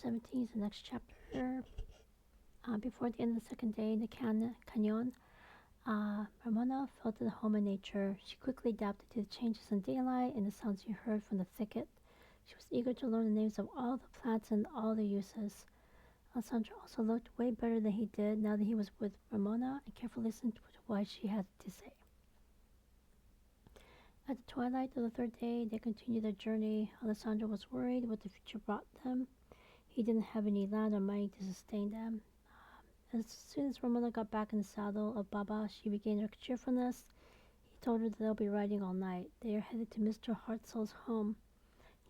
17 is the next chapter. Before the end of the second day in the canyon, Ramona felt at home in nature. She quickly adapted to the changes in daylight and the sounds she heard from the thicket. She was eager to learn the names of all the plants and all their uses. Alessandro also looked way better than he did now that he was with Ramona and carefully listened to what she had to say. At the twilight of the third day, they continued their journey. Alessandro was worried what the future brought them. He didn't have any land or money to sustain them. As soon as Ramona got back in the saddle of Baba, she regained her cheerfulness. He told her that they'll be riding all night. They are headed to Mr. Hartzell's home.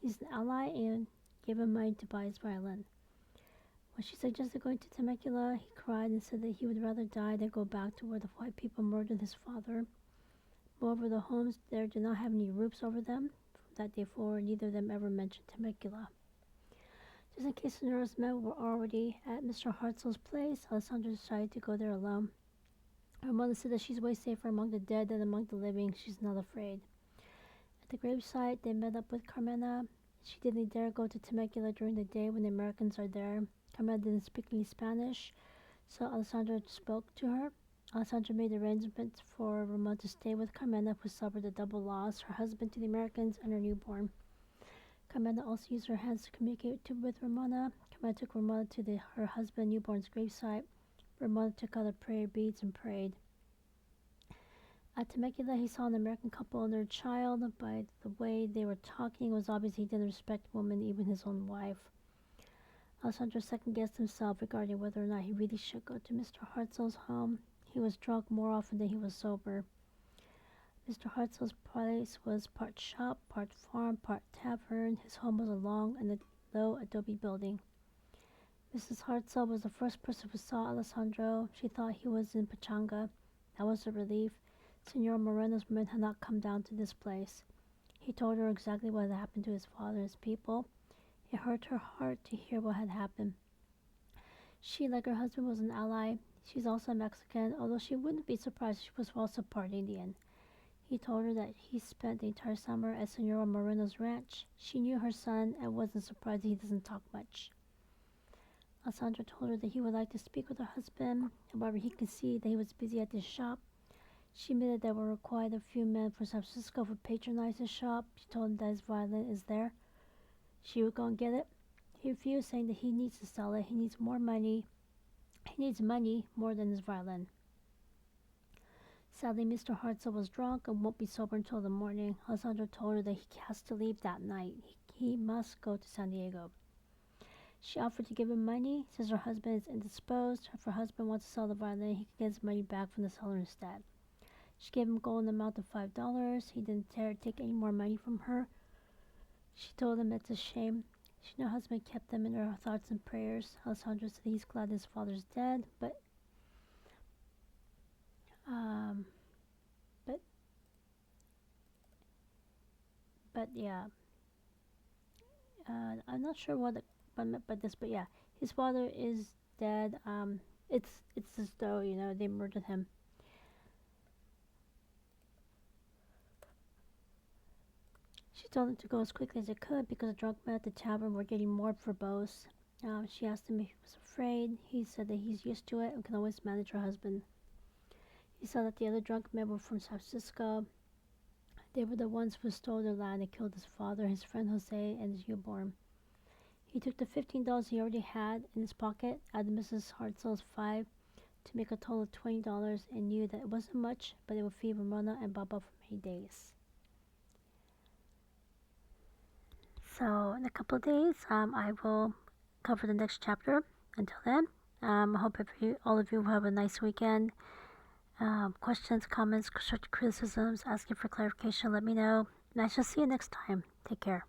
He's an ally and gave him money to buy his violin. When she suggested going to Temecula, he cried and said that he would rather die than go back to where the white people murdered his father. Moreover, the homes there did not have any roofs over them. From that day forward, neither of them ever mentioned Temecula. Just in case the nervous men were already at Mr. Hartzell's place, Alessandra decided to go there alone. Her mother said that she's way safer among the dead than among the living. She's not afraid. At the gravesite, they met up with Carmena. She didn't dare go to Temecula during the day when the Americans are there. Carmena didn't speak any Spanish, so Alessandra spoke to her. Alessandra made arrangements for Ramona to stay with Carmena, who suffered a double loss, her husband to the Americans and her newborn. Carmena also used her hands to communicate with Ramona. Carmena took Ramona to her husband newborn's gravesite. Ramona took out her prayer beads and prayed. At Temecula, he saw an American couple and their child. By the way they were talking, it was obvious he didn't respect women, even his own wife. Alessandro second-guessed himself regarding whether or not he really should go to Mr. Hartzell's home. He was drunk more often than he was sober. Mr. Hartzell's place was part shop, part farm, part tavern. His home was a long and low adobe building. Mrs. Hartzell was the first person who saw Alessandro. She thought he was in Pachanga. That was a relief. Senor Moreno's men had not come down to this place. He told her exactly what had happened to his father and his people. It hurt her heart to hear what had happened. She, like her husband, was an ally. She's also Mexican, although she wouldn't be surprised she was also part Indian. He told her that he spent the entire summer at Senora Moreno's ranch. She knew her son and wasn't surprised that he doesn't talk much. Alessandra told her that he would like to speak with her husband. However, he could see that he was busy at his shop. She admitted that were quite a few men from San Francisco who patronized his shop. She told him that his violin is there. She would go and get it. He refused, saying that he needs to sell it. He needs more money. He needs money more than his violin. Sadly, Mr. Hartzell was drunk and won't be sober until the morning. Alessandro told her that he has to leave that night. He must go to San Diego. She offered to give him money, since her husband is indisposed. If her husband wants to sell the violin, he can get his money back from the seller instead. She gave him gold in the amount of $5. He didn't dare take any more money from her. She told him it's a shame. She and her husband kept them in her thoughts and prayers. Alessandro said he's glad his father's dead, but yeah. I'm not sure what I meant by this, but yeah, his father is dead. It's as though they murdered him. She told him to go as quickly as he could because the drunk men at the tavern were getting more verbose. She asked him if he was afraid. He said that he's used to it and can always manage her husband. He saw that the other drunk men were from San Francisco. They were the ones who stole their land and killed his father, his friend Jose, and his newborn. He took the $15 he already had in his pocket, added Mrs. Hartzell's $5 to make a total of $20, and knew that it wasn't much, but it would feed Ramona and Baba for many days. So in a couple of days, I will cover the next chapter. Until then, I hope all of you have a nice weekend. Questions, comments, constructive criticisms, asking for clarification, let me know. And I shall see you next time. Take care.